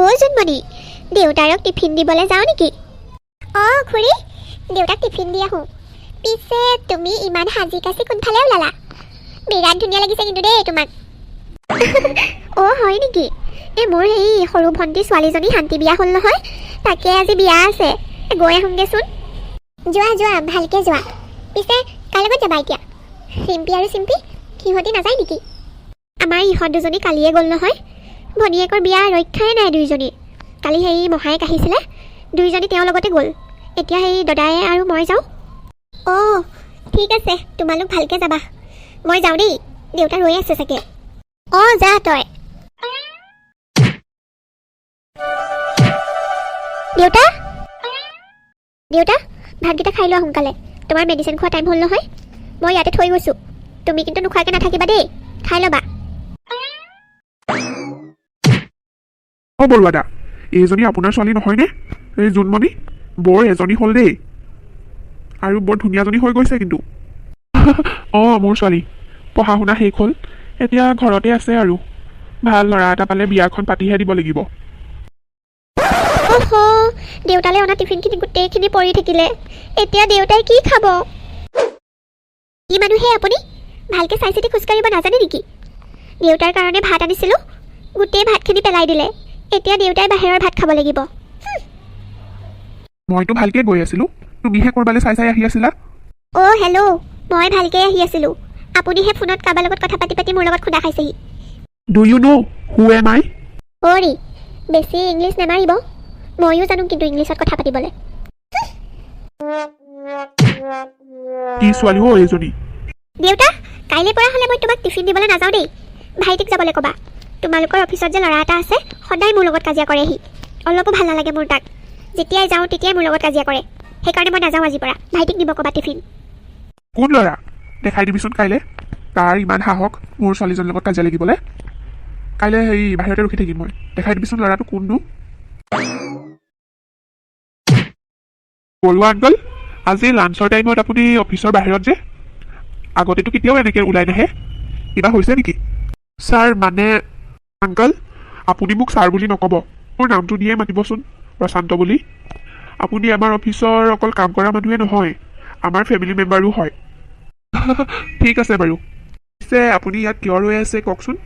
অ' Jonmoni, দেউতাৰক tiffin দিবলৈ যাওঁ নেকি? অঁ খুৰী, দেউতাক টিফিন দি আহোঁ। পিছে তুমি ইমান সাজি কাচি কোনফালে ওলালা? বিৰাট ধুনীয়া লাগিছে কিন্তু দেই তোমাক। অঁ হয় নেকি? মোৰ এই সৰু ভণ্টি ছোৱালীজনী শান্তি বিয়া হ'ল নহয়, তাকে আজি বিয়া আছে, গৈ আহোঁগৈচোন। যোৱা যোৱা, ভালকৈ যোৱা। পিছে কাৰ লগত যাবা এতিয়া? চিম্পী আৰু চিম্পী সিহঁতি নাযায় নেকি? আমাৰ ইহঁত দুজনী কালিয়ে গ'ল নহয়, ভনীয়েকৰ বিয়া ৰক্ষাই নাই দুইজনী। কালি সেই মহায়েক আহিছিলে, দুইজনী তেওঁৰ লগতে গ'ল। এতিয়া সেই দদায়ে আৰু মই যাওঁ। অঁ ঠিক আছে, তোমালোক ভালকৈ যাবা। মই যাওঁ দেই, দেউতা ৰৈ আছে চাগে। অঁ যা তই। দেউতা দেউতা, ভাতকেইটা খাই লোৱা সোনকালে, তোমাৰ মেডিচিন খোৱা টাইম হ'ল নহয়। মই ইয়াতে থৈ গৈছোঁ, তুমি কিন্তু নোখোৱাকৈ নাথাকিবা দেই, খাই ল'বা। অঁ বৰুৱা দা, এইজনী আপোনাৰ ছোৱালী নহয়নে? এই জোনমণি বৰ এজনী হ'ল দেই, আৰু বৰ ধুনীয়াজনী হৈ গৈছে কিন্তু। অঁ মোৰ ছোৱালী পঢ়া শুনা শেষ হ'ল, এতিয়া ঘৰতে আছে আৰু। ভাল ল'ৰা এটা পালে বিয়াখন পাতিহে দিব লাগিব। অহ, দেউতালৈ অনা টিফিনখিনি গোটেইখিনি পৰি থাকিলে, এতিয়া দেউতাই কি খাব? কি মানুহে আপুনি? ভালকৈ চাই চিতি খোজকাঢ়িব নাজানে নেকি? দেউতাৰ কাৰণে ভাত আনিছিলোঁ, গোটেই ভাতখিনি পেলাই দিলে। এতিয়া দেউতাই বাহিৰৰ ভাত খাব লাগিব। মইতো ভালকৈ গৈ আছিলোঁ, তুমিহে ক'ৰবালৈ চাই চাই আহি আছিলা। অ' হেল্ল', মই ভালকৈ আহি আছিলোঁ, আপুনিহে ফোনত কাৰোবাৰ লগত কথা পাতি পাতি মোৰ লগত খুন্দা খাইছেহি। Do you know' who am I? অ'ৰি, বেছি ইংলিছ নেমাৰিব, ময়ো জানো কিন্তু ইংলিছত কথা পাতিবলৈ। কি ছোৱালী অ' এইজনী? দেউতা, কাইলৈ পৰা হ'লে মই তোমাক টিফিন দিবলৈ নাযাওঁ দেই। ভাইটিক যাবলৈ ক'বা। তোমালোকৰ অফিচত যে ল'ৰা এটা আছে, সদায় মোৰ লগত কাজিয়া কৰেহি। অলপো ভাল নালাগে মোৰ তাক, যেতিয়াই যাওঁ তেতিয়াই মোৰ লগত কাজিয়া কৰে। সেইকাৰণে মই নাযাওঁ আজিৰ পৰা। ভাইটিক দিব ক'বা টিফিন। কোন ল'ৰা? দেখাই দিবিচোন কাইলৈ, তাৰ ইমান সাহস মোৰ ছোৱালীজনীৰ লগত কাজিয়া লাগিবলৈ। কাইলৈ হেৰি বাহিৰতে ৰখি থাকিম মই, দেখাই দিবিচোন ল'ৰাটো কোননো। বৰুৱা আংকল, আজি লাঞ্চৰ টাইমত আপুনি অফিচৰ বাহিৰত যে? আগতেতো কেতিয়াও এনেকৈ ওলাই নাহে, কিবা হৈছে নেকি? ছাৰ মানে আংকল, আপুনি মোক ছাৰ বুলি নক'ব, মোৰ নামটো দিয়ে মাতিবচোন, প্ৰশান্ত বুলি। আপুনি আমাৰ অফিচৰ অকল কাম কৰা মানুহে নহয়, আমাৰ ফেমিলি মেম্বাৰো হয়। ঠিক আছে বাৰু। পিছে আপুনি ইয়াত কিয় ৰৈ আছে কওকচোন?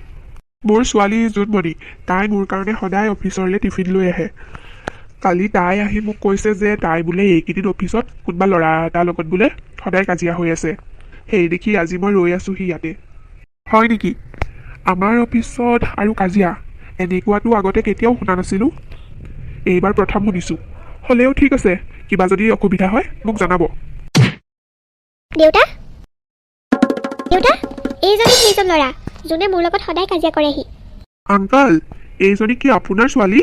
মোৰ ছোৱালী জোনমণি, তাই মোৰ কাৰণে সদায় অফিচলৈ টিফিন লৈ আহে। কালি তাই আহি মোক কৈছে যে তাই বোলে এইকেইদিন অফিচত কোনোবা ল'ৰা এটাৰ লগত বোলে সদায় কাজিয়া হৈ আছে। সেই দেখি আজি মই ৰৈ আছোঁহি ইয়াতে। হয় নেকি? আমাৰ অফিচত আৰু কাজিয়া এনেকুৱাটো আগতে কেতিয়াও শুনা নাছিলোঁ, এইবাৰ প্ৰথম শুনিছোঁ। হ'লেও ঠিক আছে, কিবা যদি অসুবিধা হয় মোক জনাব। দেউতা দেউতা, এইজনী সেইজন ল'ৰা যোনে মোৰ লগত সদায় কাজিয়া কৰেহি। আংকল, এইজনী কি আপোনাৰ ছোৱালী?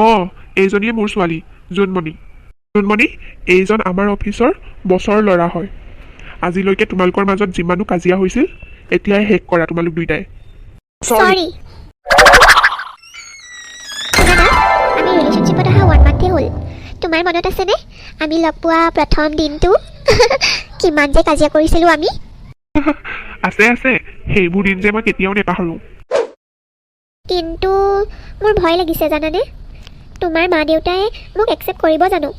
অঁ, এইজনীয়ে মোৰ ছোৱালী জোনমণি। জোনমণি, এইজন আমাৰ অফিচৰ বছৰ ল'ৰা হয়। আজিলৈকে তোমালোকৰ মাজত যিমানো কাজিয়া হৈছিল, এতিয়াই শেষ কৰা তোমালোক দুইটাই। চৰি। শুনা, আমি ৰিলেশ্যনশ্বিপত অহা 1 মান্থে হ'ল। তোমাৰ মনত আছেনে আমি লগ পোৱা প্ৰথম দিনটো? কিমান যে কাজিয়া কৰিছিলোঁ আমি। আছে আছে, সেইবোৰ দিন যে মই কেতিয়াও নেপাহৰোঁ। কিন্তু মোৰ ভয় লাগিছে জানানে, তোমাৰ মা দেউতাই মোক একচেপ্ট কৰিব জানো?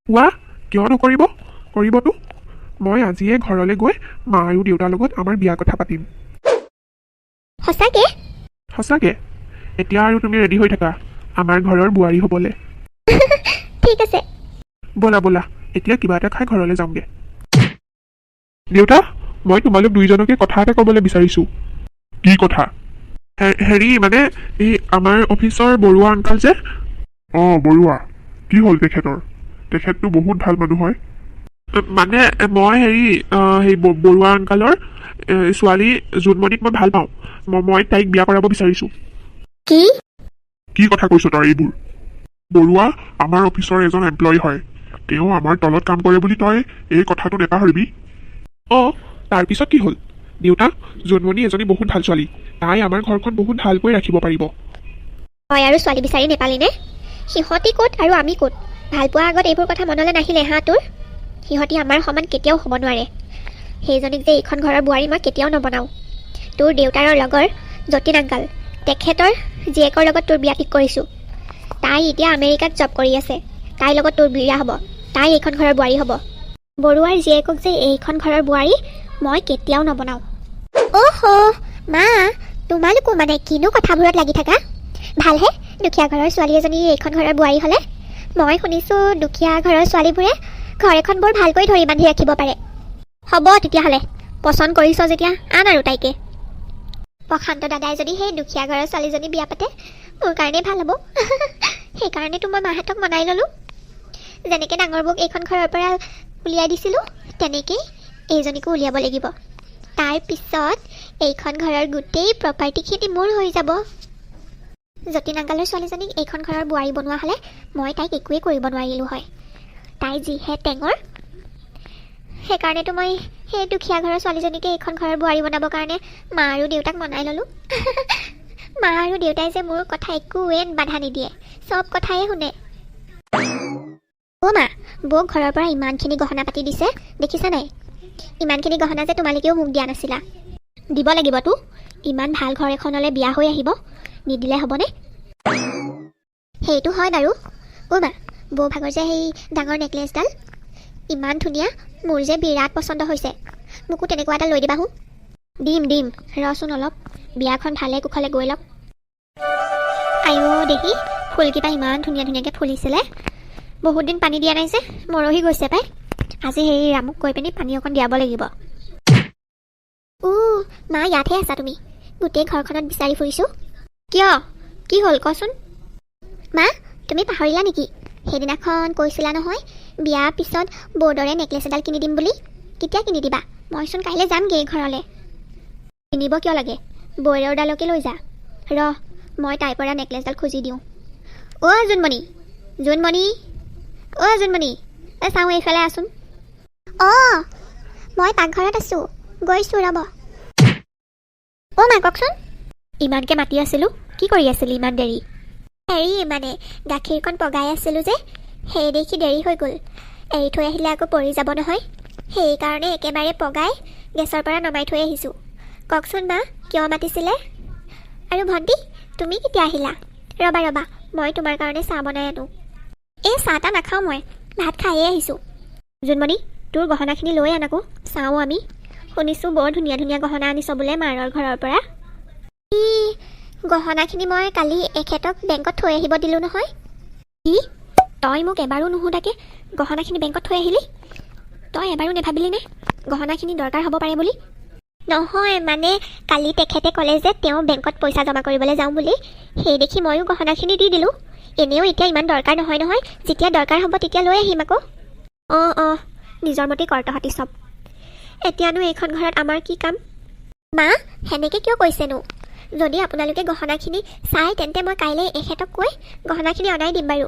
কোৱা, কিয় নকৰিব? কৰিবতো। মই আজিয়ে ঘৰলৈ গৈ মা আৰু দেউতাৰ লগত আমাৰ বিয়াৰ কথা পাতিম। সঁচাকে? সঁচাকে। এতিয়া আৰু তুমি ৰেডি হৈ থাকা আমাৰ ঘৰৰ বোৱাৰী হ'বলৈ। ঠিক আছে। ব'লা ব'লা, এতিয়া কিবা এটা খাই ঘৰলৈ যাওঁগৈ। দেউতা, মই তোমালোক দুইজনকে কথা এটা ক'বলৈ বিচাৰিছোঁ। কি কথা? হেৰি মানে এই আমাৰ অফিচৰ বৰুৱা আংকল যে। অঁ বৰুৱা, কি হ'ল তেখেতৰ? তেখেতটো বহুত ভাল মানুহ হয়। মানে মই সেই বৰুৱা আংকলৰ ছোৱালী জোনমণিক মই ভাল পাওঁ। মই তাইক বিয়া কৰাব বিচাৰিছোঁ। কি? কি কথা কৈছ তই এইবোৰ? বৰুৱা আমাৰ অফিচৰ এজন এমপ্লয়ী হয়, তেওঁ আমাৰ তলত কাম কৰে বুলি তই এই কথাটো নেপাহৰিবি। অঁ, তাৰপিছত কি হ'ল? দেউতা, জোনমণি এজনী বহুত ভাল ছোৱালী, তাই আমাৰ ঘৰখন বহুত ভালকৈ ৰাখিব পাৰিব। তই আৰু ছোৱালী বিচাৰি নেপালিনে? সিহঁতি ক'ত আৰু আমি ক'ত? ভাল পোৱাৰ আগত এইবোৰ কথা মনলৈ নাহিলে হা তোৰ? সিহঁতি আমাৰ সমান কেতিয়াও হ'ব নোৱাৰে। সেইজনীক যে এইখন ঘৰৰ বোৱাৰী মই কেতিয়াও নবনাওঁ। তোৰ দেউতাৰৰ লগৰ যতীন আংকল, তেখেতৰ জীয়েকৰ লগত তোৰ বিয়া ঠিক কৰিছোঁ। তাই এতিয়া আমেৰিকাত জব কৰি আছে। তাইৰ লগত তোৰ বিয়া হ'ব। তাই এইখন ঘৰৰ বোৱাৰী হ'ব। বৰুৱাৰ জীয়েকক যে এইখন ঘৰৰ বোৱাৰী মই কেতিয়াও নবনাওঁ। অহ মা, তোমালোকো মানে কিনো কথাবোৰত লাগি থাকা? ভালহে দুখীয়া ঘৰৰ ছোৱালী এজনী এইখন ঘৰৰ বোৱাৰী হ'লে। মই শুনিছোঁ দুখীয়া ঘৰৰ ছোৱালীবোৰে ঘৰ এখন বৰ ভালকৈ ধৰি বান্ধি ৰাখিব পাৰে। হ'ব তেতিয়াহ'লে, পচন্দ কৰিছ যেতিয়া আন আৰু তাইকে। প্ৰশান্ত দাদাই যদি সেই দুখীয়া ঘৰৰ ছোৱালীজনী বিয়া পাতে মোৰ কাৰণেই ভাল হ'ব। সেইকাৰণেতো মই মাহঁতক মনাই ল'লোঁ। যেনেকৈ ডাঙৰ বৌক এইখন ঘৰৰ পৰা উলিয়াই দিছিলোঁ তেনেকেই এইজনীকো উলিয়াব লাগিব। তাৰ পিছত এইখন ঘৰৰ গোটেই প্ৰপাৰ্টিখিনি মোৰ হৈ যাব। যতীন আংকালৰ ছোৱালীজনীক এইখন ঘৰৰ বোৱাৰী বনোৱা হ'লে মই তাইক একোৱেই কৰিব নোৱাৰিলোঁ হয়। তাই যিহে টেঙৰ, সেইকাৰণেতো মই সেই দুখীয়া ঘৰৰ ছোৱালীজনীকে এইখন ঘৰৰ বোৱাৰী বনাবৰ কাৰণে মা আৰু দেউতাক মনাই ল'লোঁ। মা আৰু দেউতাই যে মোৰ কথা একোৱে বাধা নিদিয়ে, চব কথাই শুনে। মা, বৌক ঘৰৰ পৰা ইমানখিনি গহনা পাতি দিছে দেখিছা নাই? ইমানখিনি গহনা যে তোমালোকেও মোক দিয়া নাছিলা। দিব লাগিবতো, ইমান ভাল ঘৰ এখনলৈ বিয়া হৈ আহিব, নিদিলে হ'বনে? সেইটো হয় বাৰু। মা, বৌ ভাগৰ যে সেই ডাঙৰ নেকলেছডাল ইমান ধুনীয়া, মোৰ যে বিৰাট পচন্দ হৈছে। মোকো তেনেকুৱা এটা লৈ দিবাহো। দিম ৰচোন অলপ, বিয়াখন ভালে কুশলে গৈ লওক। আইঅ দেখি ফুলকেইটা ইমান ধুনীয়াকৈ ফুলিছিলে। বহুত দিন পানী দিয়া নাই যে মৰহি গৈছে পাই। আজি সেই ৰামুক কৈ পিনি পানী অকণ দিয়াব লাগিব। মা, ইয়াতহে আছা তুমি? গোটেই ঘৰখনত বিচাৰি ফুৰিছোঁ। কিয়, কি হ'ল কচোন? মা, তুমি পাহৰিলা নেকি? সেইদিনাখন কৈছিলা নহয় বিয়াৰ পিছত বৌদৰে নেকলেছ এডাল কিনি দিম বুলি। কেতিয়া কিনি দিবা? মইচোন কাইলৈ যামগৈ ঘৰলৈ। কিনিব কিয় লাগে? বৌৰেওডালকে লৈ যা। মই তাইৰ পৰা নেকলেছডাল খুজি দিওঁ। জোনমণি, চাওঁ এইফালে আছোন। মই পাকঘৰত আছোঁ, গৈছোঁ ৰ'ব। মা কওকচোন। ইমানকৈ মাতি আছিলোঁ, কি কৰি আছিলি ইমান দেৰি? হেৰি মানে গাখীৰকণ পগাই আছিলোঁ যে, সেই দেখি দেৰি হৈ গ'ল। এৰি থৈ আহিলে আকৌ পৰি যাব নহয়, সেইকাৰণে একেবাৰে পগাই গেছৰ পৰা নমাই থৈ আহিছোঁ। কওকচোন মা, কিয় মাতিছিলে? আৰু ভণ্টি, তুমি কেতিয়া আহিলা? ৰ'বা মই তোমাৰ কাৰণে চাহ বনাই আনোঁ। এই চাহ তাহ নাখাওঁ, মই ভাত খায়ে আহিছোঁ। জোনমণি, তোৰ গহনাখিনি লৈ আন আকৌ, চাওঁ আমি। শুনিছোঁ বৰ ধুনীয়া গহনা আনিছ বোলে মাৰৰ ঘৰৰ পৰা। গহনাখিনি মই কালি এখেতক বেংকত থৈ আহিব দিলোঁ নহয়। কি? তই মোক এবাৰো নুসুধাকৈ গহনাখিনি বেংকত থৈ আহিলি? তই এবাৰো নেভাবিলিনে গহনাখিনি দৰকাৰ হ'ব পাৰে বুলি? নহয় মানে কালি তেখেতে ক'লে যে তেওঁ বেংকত পইচা জমা কৰিবলৈ যাওঁ বুলি, সেই দেখি ময়ো গহনাখিনি দি দিলোঁ। এনেও এতিয়া ইমান দৰকাৰ নহয়, যেতিয়া দৰকাৰ হ'ব তেতিয়া লৈ আহিম আকৌ। নিজৰ মতে কৰ তহঁতি চব। এতিয়ানো এইখন ঘৰত আমাৰ কি কাম? মা, সেনেকৈ কিয় কৈছেনো? যদি আপোনালোকে গহনাখিনি চাই তেন্তে মই কাইলৈ এখেতক কৈ গহনাখিনি অনাই দিম বাৰু।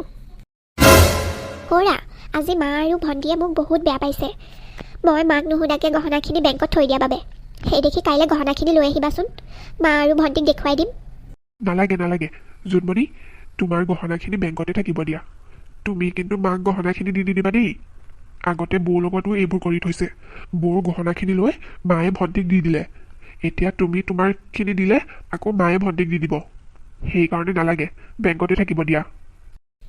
আজি মা আৰু ভণ্টিয়ে মোক বহুত বেয়া পাইছে, মই মাক নুসুধাকৈ গহনাখিনি বেংকত থৈ দিয়াৰ বাবে। সেই দেখি কাইলৈ গহনাখিনি লৈ আহিবাচোন, মা আৰু ভণ্টিক দেখুৱাই দিম। নালাগে জোনমণি, তোমাৰ গহনাখিনি বেংকতে থাকিব দিয়া। তুমি কিন্তু মাক গহনাখিনি দি দিবা দেই। আগতে বৌৰ লগতো এইবোৰ কৰি থৈছে। বৌৰ গহনাখিনি লৈ মায়ে ভণ্টিক দি দিলে, এতিয়া তুমি তোমাৰখিনি দিলে আকৌ মায়ে ভণ্টিক দি দিব। সেইকাৰণে নালাগে, বেংকতে থাকিব দিয়া।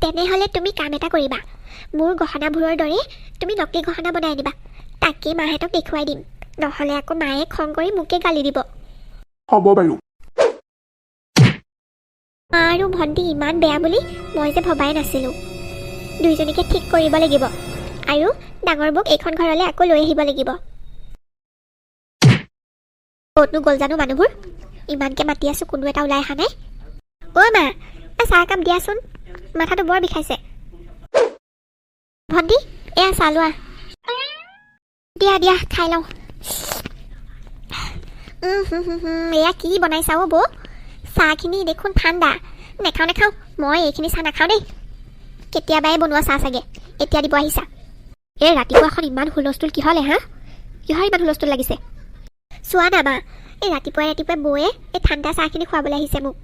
তেনেহ'লে তুমি কাম এটা কৰিবা, মোৰ গহনাবোৰৰ দৰে তুমি নকলি গহনা বনাই আনিবা, তাকেই মাহঁতক দেখুৱাই দিম। নহ'লে আকৌ মায়ে খং কৰি মোকে গালি দিব। হ'ব বাৰু। মা আৰু ভণ্টি ইমান বেয়া বুলি মই যে ভবাই নাছিলোঁ। দুইজনীকে ঠিক কৰিব লাগিব আৰু ডাঙৰ বৌক এইখন ঘৰলৈ আকৌ লৈ আহিব লাগিব। ক'তনো গ'ল জানো মানুহবোৰ? ইমানকৈ মাতি আছোঁ, কোনো এটা ওলাই অহা নাই। মা, চাহ একাপ দিয়াচোন, মাথাটো বৰ বিষাইছে। ভণ্টি, এয়া চাহ লোৱা। দিয়া খাই লওঁ। এয়া কি বনাইছা বৌ? চাহখিনি দেখোন ঠাণ্ডা। নেখাওঁ, মই এইখিনি চাহ নাখাওঁ দেই। কেতিয়াবাই বনোৱা চাহ চাগে, এতিয়া দিব আহিছা। এই ৰাতিপুৱাখন ইমান হুলস্থুল কিহলে হা? কিহৰ ইমান হুলস্থুল লাগিছে? চোৱা না মা, এই ৰাতিপুৱাই বৌয়ে এই ঠাণ্ডা চাহখিনি খুৱাবলৈ আহিছে মোক।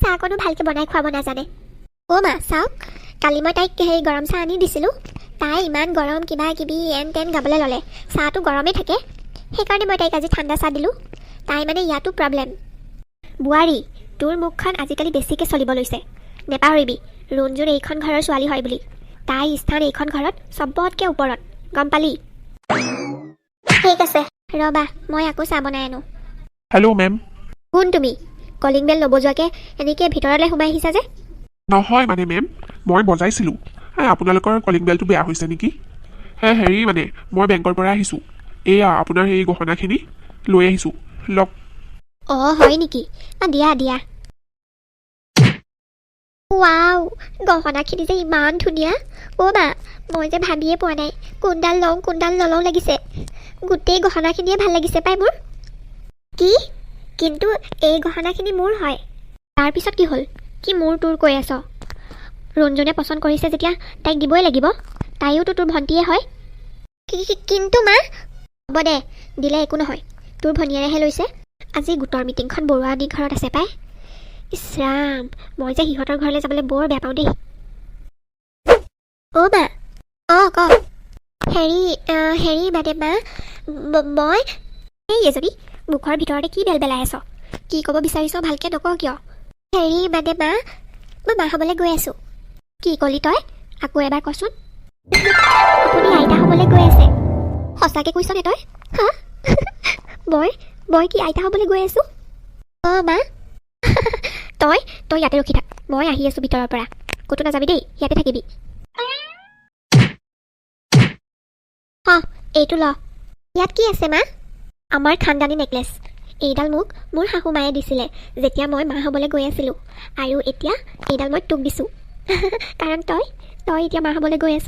চাহকণো ভালকৈ বনাই খুৱাব নাজানে। মা চাওক, কালি মই তাইক সেই গৰম চাহ আনি দিছিলোঁ, তাই ইমান গৰম কিবা কিবি এন তেন গাবলৈ ল'লে। চাহটো গৰমেই থাকে, সেইকাৰণে মই তাইক আজি ঠাণ্ডা চাহ দিলোঁ। তাই মানে ইয়াতো প্ৰব্লেম। বোৱাৰী, তোৰ মুখখন আজিকালি বেছিকৈ চলিব লৈছে, নেপাহৰিবি। ৰুণজুন এইখন ঘৰৰ ছোৱালী হয় বুলি। তাই স্থান এইখন ঘৰত চবতকৈ ওপৰত, গম পালি? ঠিক আছে, ৰ'বা মই আকৌ চাহ বনাই আনো। Hello' ma'am. কোন তুমি? কলিং বেল নবজোৱাকৈ এনেকৈ ভিতৰলৈ সোমাই আহিছা যে? নহয় মানে মেম, মই বজাইছিলোঁ। আপোনালোকৰ কলিং বেলটো বেয়া হৈছে নেকি? হেৰি মানে মই বেংকৰ পৰা আহিছোঁ। এয়া আপোনাৰ সেই গহনাখিনি লৈ আহিছোঁ, লওক। অঁ হয় নেকি? দিয়া দিয়া। ৱাও, গহনাখিনি যে ইমান ধুনীয়া। অ' মা, মই যে ভাবিয়ে পোৱা নাই কোনডাল লওঁ কোনডাল নলওঁ লাগিছে। গোটেই গহনাখিনিয়ে ভাল লাগিছে পাই মোৰ। কি? কিন্তু এই গহনাখিনি মোৰ হয়। তাৰপিছত কি হ'ল? কি মোৰ তোৰ কৈ আছ? ৰুণজনে পচন্দ কৰিছে যেতিয়া তাইক দিবই লাগিব। তাইওতো তোৰ ভণ্টিয়ে হয়। কিন্তু মা, হ'ব দে, দিলে একো নহয়। তোৰ ভনীয়েৰেহে লৈছে। আজি গোটৰ মিটিংখন বৰুৱানীৰ ঘৰত আছে পাই। ইছ ৰাম, মই যে সিহঁতৰ ঘৰলৈ যাবলৈ বৰ বেয়া পাওঁ দেই। অ' মা। অঁ ক। হেৰি মানে মা, মই এই এজনী মুখৰ ভিতৰতে কি বেলবেলাই আছ? কি ক'ব বিচাৰিছ ভালকৈ নকওঁ কিয়? হেৰি মানে মা, মই মা হ'বলৈ গৈ আছোঁ। কি ক'লি তই? আকৌ এবাৰ কচোন। আপুনি আইতা হ'বলৈ গৈ আছে। সঁচাকৈ কৈছনে তই? হা? মই কি আইতা হ'বলৈ গৈ আছোঁ? অঁ মা। তই ইয়াতে ৰখি থাক, মই আহি আছোঁ ভিতৰৰ পৰা। ক'তো নাযাবি দেই, ইয়াতে থাকিবি। এইটো ল। ইয়াত কি আছে মা? আমাৰ খানদানী নেকলেছ। এইডাল মোক মোৰ শাহু মায়ে দিছিলে যেতিয়া মই মা হ'বলৈ গৈ আছিলোঁ। আৰু এতিয়া এইডাল মই তোক দিছোঁ। কাৰণ তই এতিয়া মা হ'বলৈ গৈ আছ।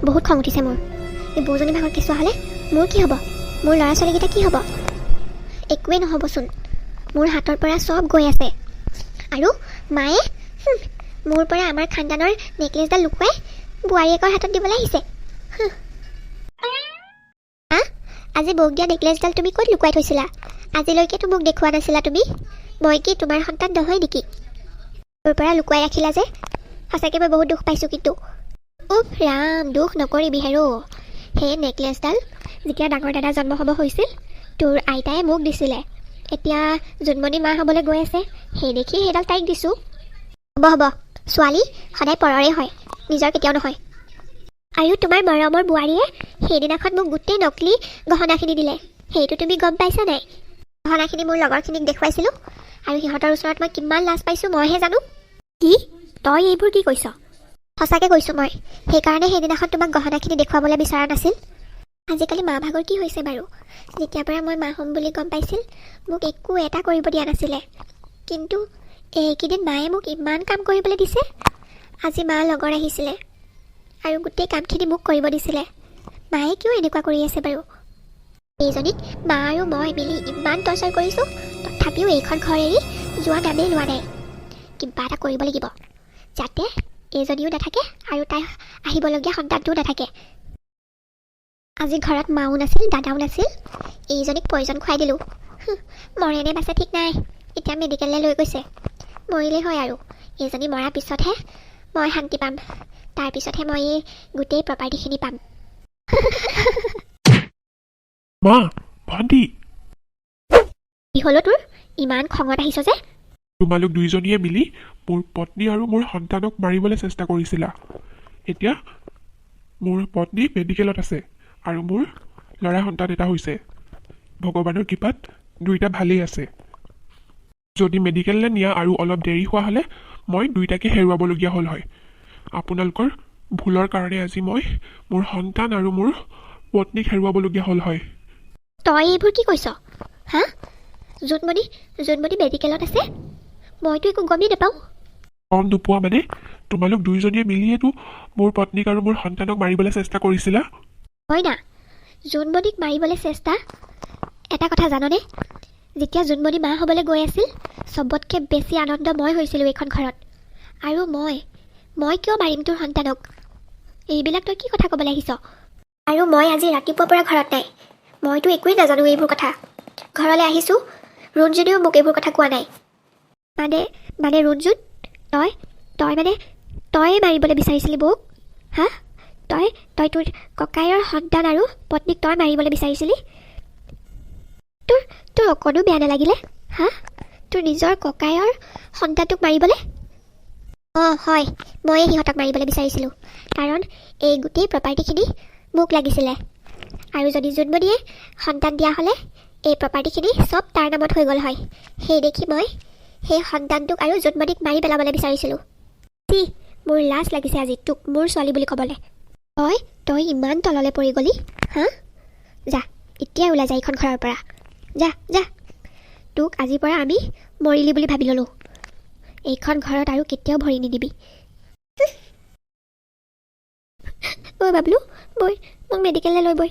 বহুত খং উঠিছে মোৰ। এই বৌজনী ভাগৰ কেঁচুৱা হ'লে মোৰ কি হ'ব? মোৰ ল'ৰা ছোৱালীকেইটা কি হ'ব? একোৱেই নহ'বচোন। মোৰ হাতৰ পৰা চব গৈ আছে। আৰু মায়ে মোৰ পৰা আমাৰ খানদানৰ নেকলেছডাল লুকুৱাই বোৱাৰীয়েকৰ হাতত দিবলৈ আহিছে। আজি বৌক দিয়া নেকলেছডাল তুমি ক'ত লুকুৱাই থৈছিলা? আজিলৈকেতো মোক দেখুওৱা নাছিলা তুমি। মই কি তোমাৰ সন্তান নহয় নেকি? মোৰ পৰা লুকুৱাই ৰাখিলা যে। সঁচাকৈ মই বহুত দুখ পাইছোঁ কিন্তু। উফ ৰাম, দুখ নকৰিবি হেৰো। সেই নেকলেছডাল যেতিয়া ডাঙৰ দাদা জন্ম হ'ব হৈছিল, তোৰ আইতাই মোক দিছিলে। এতিয়া জোনমণি মা হ'বলৈ গৈ আছে, সেই দেখি সেইডাল তাইক দিছোঁ। হ'ব, ছোৱালী সদায় পৰৰে হয়, নিজৰ কেতিয়াও নহয়। আৰু তোমাৰ মৰমৰ বোৱাৰীয়ে সেইদিনাখন মোক গোটেই নকলি গহনাখিনি দিলে। সেইটো তুমি গম পাইছা নাই? গহনাখিনি মোৰ লগৰখিনিক দেখুৱাইছিলোঁ, আৰু সিহঁতৰ ওচৰত মই কিমান লাজ পাইছোঁ মইহে জানো। কি? তই এইবোৰ কি কৈছ? সঁচাকৈ কৈছোঁ মই। সেইকাৰণে সেইদিনাখন তোমাক গহনাখিনি দেখুৱাবলৈ বিচৰা নাছিল। আজিকালি মা ভাগৰ কি হৈছে বাৰু? যেতিয়াৰ পৰা মই মা হ'ম বুলি গম পাইছিল, মোক একো এটা কৰিব দিয়া নাছিলে। কিন্তু এইকেইদিন মায়ে মোক ইমান কাম কৰিবলৈ দিছে। আজি মা লগৰ আহিছিলে আৰু গোটেই কামখিনি মোক কৰিব দিছিলে। মায়ে কিয় এনেকুৱা কৰি আছে বাৰু? এইজনীক মা আৰু মই মিলি ইমান টৰ্চাৰ কৰিছোঁ, তথাপিও এইখন ঘৰ এৰি যোৱা নামেই লোৱা নাই। কিবা এটা কৰিব লাগিব, যাতে এইজনীও নাথাকে আৰু তাই আহিবলগীয়া সন্তানটোও নাথাকে। আজি ঘৰত মাও নাছিল, দাদাও নাছিল। এইজনীক পয়জন খুৱাই দিলোঁ। মৰেনে বাচে ঠিক নাই। এতিয়া মেডিকেললৈ লৈ গৈছে। মৰিলেই হয় আৰু। এইজনী মৰাৰ পিছতহে মই শান্তি পাম। তাৰপিছতহে মই এই গোটেই প্ৰপাৰ্টিখিনি পাম। মা, ভণ্টি, কি হ'লো তোৰ? ইমান খঙত আহিছ যে? তোমালোক দুইজনীয়ে মিলি মোৰ পত্নী আৰু মোৰ সন্তানক মাৰিবলৈ চেষ্টা কৰিছিলা। এতিয়া মোৰ পত্নী মেডিকেলত আছে আৰু মোৰ ল'ৰা সন্তান এটা হৈছে। ভগৱানৰ কৃপাত দুইটা ভালেই আছে। যদি মেডিকেললৈ নিয়া আৰু অলপ দেৰি হোৱা হ'লে মই দুইটাকে হেৰুৱাবলগীয়া হ'ল হয়। আপোনালোকৰ ভুলৰ কাৰণে আজি মই মোৰ সন্তান আৰু মোৰ পত্নীক হেৰুৱাবলগীয়া হ'ল হয়। তই এইবোৰ কি কৈছ? হা? জোনমণি মেডিকেলত আছে? মইতো একো গমেই নাপাওঁ। গম নোপোৱা মানে? তোমালোক দুইজনীয়ে মিলিয়েতো মোৰ পত্নীক আৰু মোৰ সন্তানক মাৰিবলৈ চেষ্টা কৰিছিলা। হয় না? জোনমণিক মাৰিবলৈ চেষ্টা? এটা কথা জাননে? যেতিয়া জোনমণি মা হ'বলৈ গৈ আছিল, চবতকৈ বেছি আনন্দ মই হৈছিলোঁ এইখন ঘৰত। আৰু মই কিয় মাৰিম তোৰ সন্তানক? এইবিলাক তই কি কথা ক'বলৈ আহিছ? আৰু মই আজি ৰাতিপুৱাৰ পৰা ঘৰত নাই। মইতো একোৱেই নাজানো এইবোৰ কথা। ঘৰলৈ আহিছোঁ, ৰুণজুনেও মোক এইবোৰ কথা কোৱা নাই। মানে ৰুণজুন, তই মাৰিবলৈ বিচাৰিছিলি বৌক? হা? তই তোৰ ককাইৰ সন্তান আৰু পত্নীক তই মাৰিবলৈ বিচাৰিছিলি? তোৰ অকণো বেয়া নালাগিলে? হা? তোৰ নিজৰ ককাইৰ সন্তানটোক মাৰিবলৈ? অঁ হয়, মই সিহঁতক মাৰিবলৈ বিচাৰিছিলোঁ, কাৰণ এই গোটেই প্ৰপাৰ্টিখিনি মোক লাগিছিলে। আৰু যদি জোনমণিয়ে সন্তান দিয়া হ'লে এই প্ৰপাৰ্টিখিনি চব তাৰ নামত হৈ গ'ল হয়। সেই দেখি মই সেই সন্তানটোক আৰু জোনমণিক মাৰি পেলাবলৈ বিচাৰিছিলোঁ। চি, মোৰ লাজ লাগিছে আজি তোক মোৰ ছোৱালী বুলি ক'বলৈ। তই ইমান তললৈ পৰি গ'লি, হা? যা, এতিয়াই ওলাই যা এইখন ঘৰৰ পৰা। যা যা, তোক আজিৰ পৰা আমি মৰিলি বুলি ভাবি ল'লোঁ। এইখন ঘৰত আৰু কেতিয়াও ভৰি নিদিবি। অ' বাবলু, বৈ মোক মেডিকেললৈ লৈ বৈ।